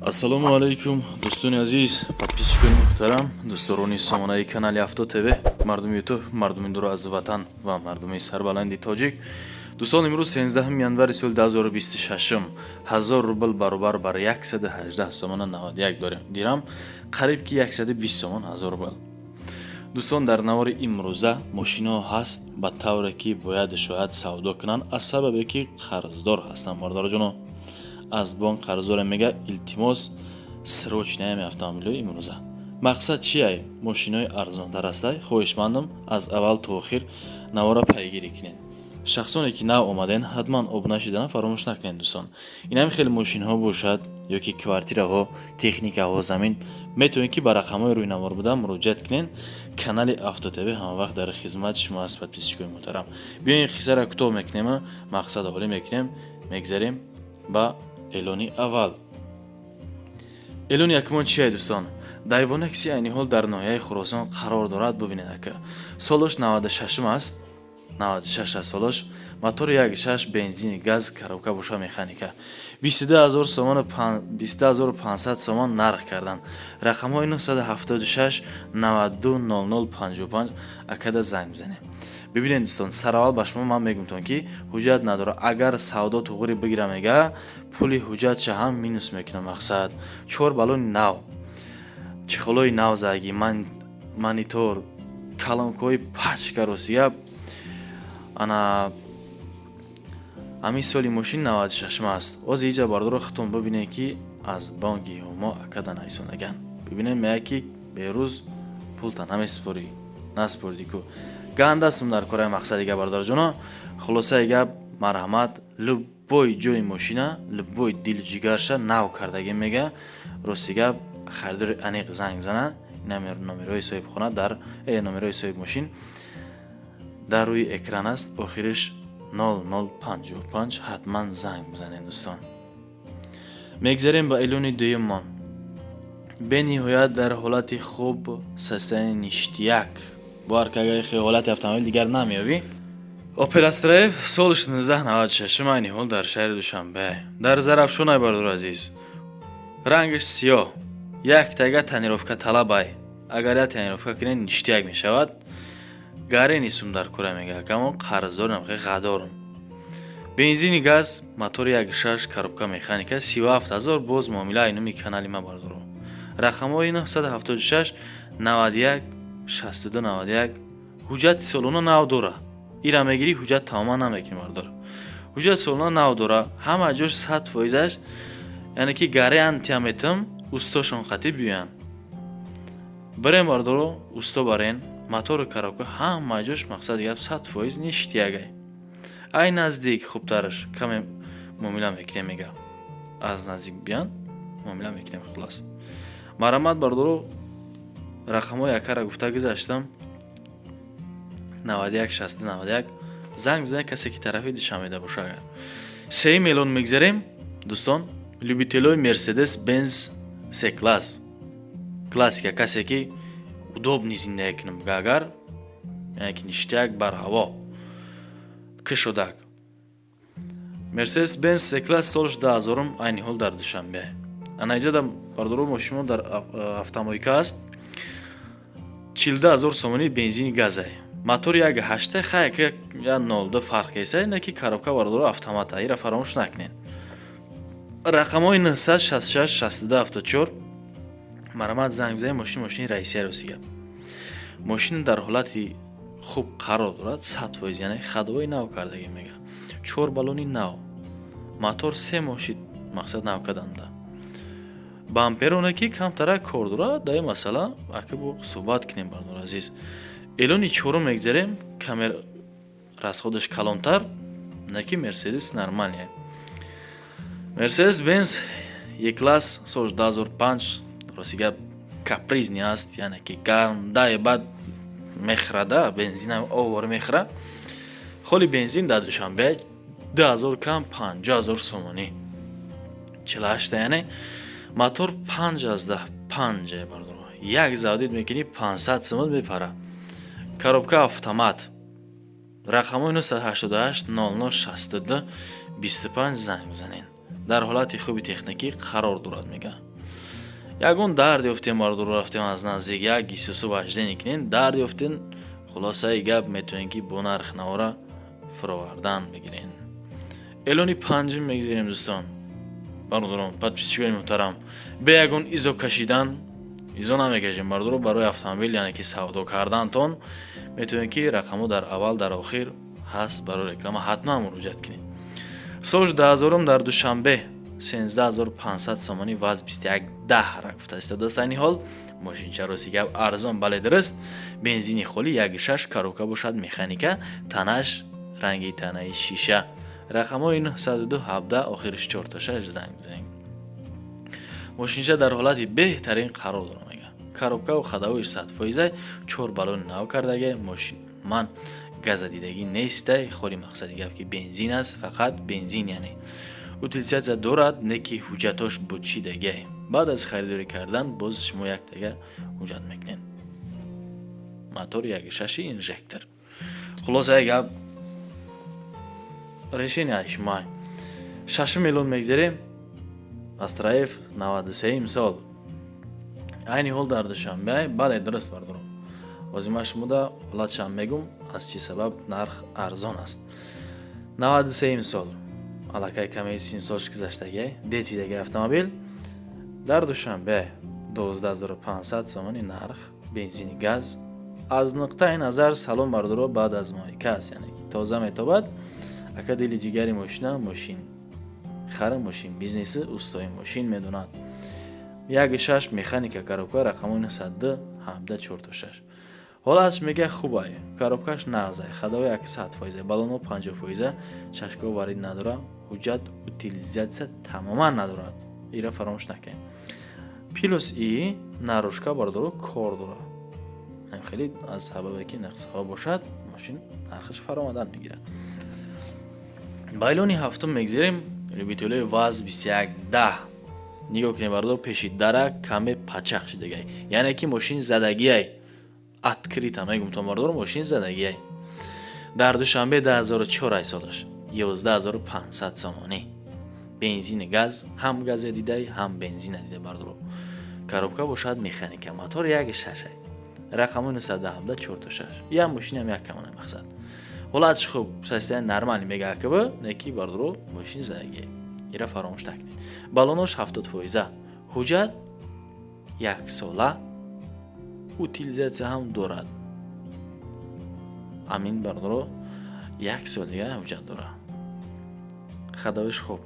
ассалому алайкум дӯстони азиз, подписчикони муҳтарам, дӯстдорони сомонаи канали Авто ТВ, мардуми ютуб, мардуми дур аз ватан ва мардуми сарбаланди тоҷик. дӯстон, имрӯз 13 январи соли 2026 1000 рубл баробар бар 118 сомона 91 дирам, қариб ки 120 сомон 1000 рубл. дӯстон, дар навори имрӯза мошинҳо ҳаст ба тавре ки бояд шояд савдо кунанд, аз сабабе ки қарздор ҳастанд. бардорҷоно, аз бонк қарздоре мега илтимос срочниями автомобилҳои имрӯза. мақсад чия? мошинои арзонтар ҳастай. хоҳишмандам аз аввал то охир навора пайгирӣ кунед. шахсоне ки нав омаден, ҳатман обуна шидана фаромӯш накунед. дӯстон, инами хеле мошинҳо бошад ё ки квартираҳо, техникаҳо, замин, метавонед ки ба рақамҳои рӯйнавор буда муроҷиат кунед. канали Авто ТВ ҳамавақт дар хизмати шумо аст. подписчикои муҳтарам, биёин қиссаро кӯтоҳ мекунем, мақсад олӣ мекунем. мегзарем ба эълони аввал. эълони якумон чия дӯстон? дайвонакси айни ҳол дар ноҳияи Хуросон қарор дорад. бубинед ака, солош 96 аст. 96 аст солош. мотори 1.6 бензини газ, коробка боша механика. 22000 сомон, 22500 сомон нарх кардан. рақамҳои 976 92 00 55 акада занг бизанем. бибинед дӯстон, сараввал ба шумо ман мегумтон ки ҳуҷҷат надора. агар савдо туғури бигира мега, пули ҳуҷҷатша ҳам минус мекунам. мақсад 4 балони нав, чихолои нав заги, монитор, калонкои пачка росия. ана ҳамин соли мошин 96 аст. оз иҷа бардоро хитон бибинед ки аз бонки ҳумо акада найсонаган. бибинед меяд ки берӯз пулта намеспорӣ, наспордӣ ку ганда сум дар кораи мақсадига. бардорҷоно, хулосаи гап, марҳамат, любой ҷои мошина, любой дилу ҷигарша нав кардаги мега. рости гап, харидори аниқ занг зана. номерои соҳибхона дар номерои соҳиби мошин дар рӯи экран аст. охириш 0055. ҳатман занг бизанед дӯстон. мегзарем ба эълони дуюммон. бениҳоят дар ҳолати хуб, состоянии ништияк. боаркагаи ҳолати автомобил дигар намеёбӣ. Opel Astra F соли 1996 айни ҳол дар шаҳри Душанбе, дар Зарафшонай. бардор азиз, рангиш сиёҳ, як тага тонировка талабай. агар як тонировка кунед ништияк мешавад. гарени сум дар кора мега, камон қарздор намхе ғадорум. бензини газ, мотори 1.6, коробка механика, 37000. боз муомила айнуми канали ма бардоро. рақамҳои 976 91 62 91. ҳуҷҷати солона нав дора. ира мегирӣ, ҳуҷҷат тамоман намекунӣ. бардор, ҳуҷҷат солона нав дора. ҳама ҷош 100%аш, яъне ки гарантия метам устошон хати биёян. барем бардоро, усто барен. мотору коробка ҳама ҷош, мақсади гап 100% ништиягай. ай наздик хубтараш каме муомила мекунем. мега аз наздик биён муомила мекунем. хулас марҳамат бардоро. рақамҳои якара гуфта гузаштам. 91 60 91. занг бизанед касе ки тарафи Душанбеда боша. агар сеюм эълон мегзарем дӯстон. любителои Mercedes Benz C-класс классика, касе ки удобни зиндагӣ кунам гагар, яъне ки ништияк бар ҳаво кишодак. Mercedes Benz C-класс солиш 2000 айни ҳол дар Душанбе. анаиҷада бардоро мошинҳо дар автомойка аст. 42000 сомони бензини газай. мотори 1.8 хайка 1.02 фарқ еса, ина ки коробка бардоро автомата. ира фаромӯш накунед. рақамҳои 966 62 74. марҳамат занг бизанед. мошини раисия росига. мошин дар ҳолати хуб қарор дорад. 100%, яъне ходовои нав кардаги мега. 4 балони нав, мотор 3 мошин, мақсад нав карданда. бампероне ки камтарак кор дорад. дай масъала ака бо суҳбат кунем. бардор азиз, эълони чорум мегзарем. камер расходаш калонтар, не ки Mercedes нормалия. Mercedes Benz E-класс соли 2005. росига капризни аст, яъне ки гандаи бад мехрада, бензина овор мехра. холи бензин дар Душанбе 2000 кам 50000 сомонӣ. 48, яъне мотор 5.5 бардоро. як завдид мекунӣ 500 сомон мепара. коробка автомат. рақамҳои 988 00 62 25 занг бизанед. дар ҳолати хуби техникӣ қарор дорад мега. ягон дард ёфтем бардуро рафтем аз наздик як исусу ваҷда никнен дард ёфтен хулосаи гап метавонен ки бо нарх навора фуровардан бигирен. Элони панҷум мегзарем дӯстон бардурон подписчикони муҳтарам бе ягон изо кашидан изо намекашем бардуро барои автомобил яъне ки савдо кардантон метавонед ки рақамҳо дар аввал дар охир ҳаст барои реклама ҳатман муроҷиат кунед. соли 2000 дар душанбе 13500 сомонӣ ваз 2110 рафтааст. дар ҳол мошинчароси гап арзон бале дуруст бензини холӣ 1.6 коробка бошад механика танаш ранги танаи шиша рақамҳои 902 17 охириш 4-6 занг бизанед. мошинча дар ҳолати беҳтарин қарор дорад. коробкаву хадавои 100% 4 балони нав кардага мошин ман газадидагӣ нестай холи мақсади гап ки бензин аст фақат бензин яъне утилизатсия дорад не ки ҳуҷҷатош будшидагай. баъд аз харидорӣ кардан боз шумо як тага ҳуҷҷат мекунед. мотори 1.6 инжектор. хулоса гап решение шумо. 6 миллион мегзарем. Астраев 93 сол. айни ҳол дар душанбе бале дуруст бардорам. озимаш муда ҳолатшам мегум аз чӣ сабаб нарх арзон аст. 93 сол. алакай каме синсош гузаштагай детидагай автомобил дар душанбе 12500 сомони нарх бензини газ аз нуқтаи назар салон бардоро баъд аз моҳика аст яъне ки тоза метобад ака дили ҷигари мошина мошин хари мошин бизнеси устои мошин медонад. 1.6 механика коробка рақамои 902 17-4-6 ҳолатш мега хубай коробкаш нағзай хадавои 100% балоно 50% чашко варид надора ҳуҷҷат утилизатсия тамоман надорад. ира фаромӯш накунед. плюс и нарӯшка бардоро кор дорад. хеле аз сабабе ки нақсҳо бошад мошин нархаш фаромадан мегирад. байлони ҳафтум мегзарем любителои ваз 2110 нигоҳ кунед бардор пеши дара каме пачақ шидагай яъне ки мошин задагиай открита мегумтон бардор мошин задагиай дар душанбе 2004 солаш 11500 сомонӣ бензини газ ҳам газе дидай ҳам бензина дида бардор коробка бошад механика мотор 1.6 рақамои 917-4-6 я мошинам як камона мақсад ҳолатш хуб состояние нормали мега акба неки бардор мошин задагиай ира фаромӯш накунед. балонош 70% ҳуҷҷат 1 сола утилизатсия ҳам дорад. амин бардоро 1 сол дига ҳуҷҷат дорад. хадавош хуб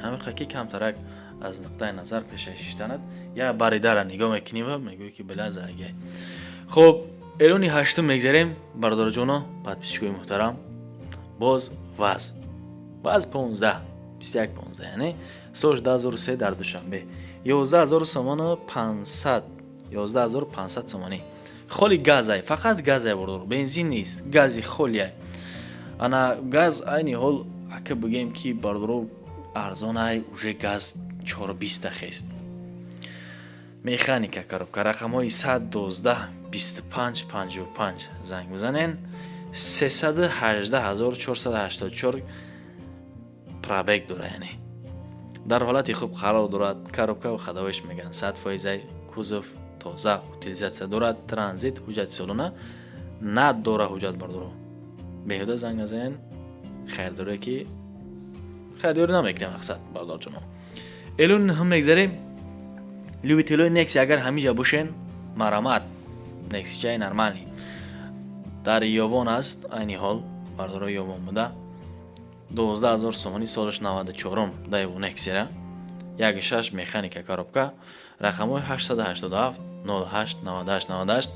ҳамиқаки камтарак аз нуқтаи назар пешаш шиштанад я баридара нигоҳ мекунем ва мегӯй ки била загай. хуб элони 8 мегзарем бардорҷоно подписчикои муҳтарам боз ваз 15 21-15 яъне соли 2003 дар душанбе 11000 сомони 11500 сомонӣ холи газай фақат газай бардор бензин нест гази холиай ана газ айни ҳол ака бигем ки бардор арзонай уже газ 420 хест механика коробка рақамҳои 112 25 55 занг бизанен 318484 пробег дора яъне дар ҳолати хуб қарор дорад коробка ва хадавоиш меган 100% кузов тоза утилизатсия дорад транзит ҳуҷҷати солона надора ҳуҷҷат бардоро беҳуда занг назанен хайрдоре ки хайрдорӣ намекунем мақсад бардорҷоно. элони ҳам мегзарем любителои некси агар ҳамиҷа бошен марамат нексичаи нормали дар ёвон аст айни ҳол бардоро ёвон буда 12000 сомонӣ солаш 94 дайву нексира 1.6 механика коробка рақамҳои 887 08 98 98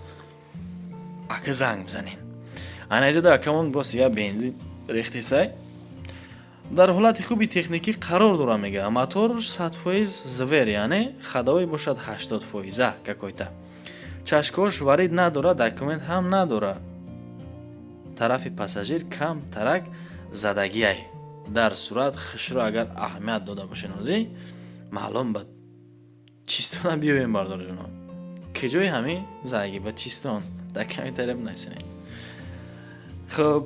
ака занг бизанен анаҷода акамон бос я бензин рехтесай дар ҳолати хуби техникӣ қарор дора мега мотор 100% звер яъне хадавои бошад 80% какойта чашкош варид надора документ ҳам надора тарафи пассажир кам тарак задагиай дар сурат хишро агар аҳамият дода бошен ҳозӣ маълум ба чистона биёем бардор ҷуноб ки ҷои ҳамин заги ба чистон даками талаб насинед. хуб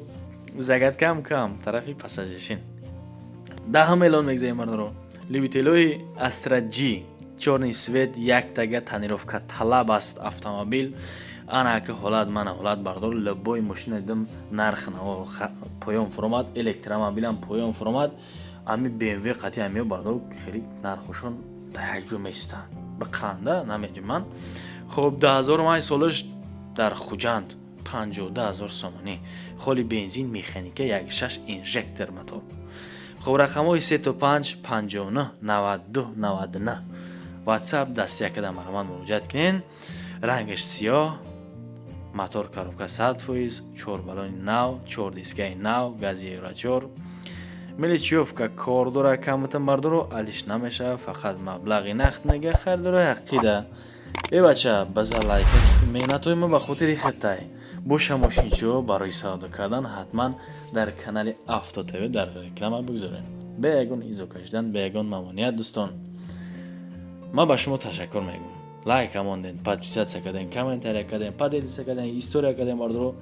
загат кам тарафи пассажиршин 10 миллион мегзаем бардоро любителои Astra G чорни свет яктага тонировка талаб аст автомобил ана ки ҳолат мана ҳолат бардор лабои машина дидам нарх наво поён фуромад электромобилам поён фуромад ами BMW қати амиё бардор хеле нархошон таҳаҷҷуб меистанд ба қанда намеҷуман хуб 10000 май солаш дар хуҷанд 52000 сомонӣ холи бензин механика 1.6 инжектор мотор хуб рақамҳои 35 59 92 99 WhatsApp дасти якада маромад муроҷиат кинен рангаш сиёҳ мотор коробка 100%, 4 баллони нав, 4 дискаи нав, гази Евро 4. Миличёвка кор дора камата мардоро алиш намеша, фақат маблағи нақд нега хардора ҳақида. Бача база лайка меҳнатҳои мо ба хотири хаттай. Боша мошинчиҳо барои савдо кардан ҳатман дар канали Авто ТВ дар реклама бигзоред. Бе ягон изока шудан, бе ягон мамоният дӯстон. Ма ба шумо ташаккур мегӯям. Лайк амонден, подписатсия карден, комментария карден, поделитсия карден, история карден бардро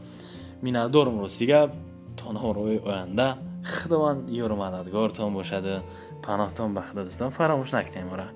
миннатдорум ростига то наврои оянда худованд ёру мададгортон бошад. Паноҳтон ба худо дӯстон, фаромӯш накунед мора.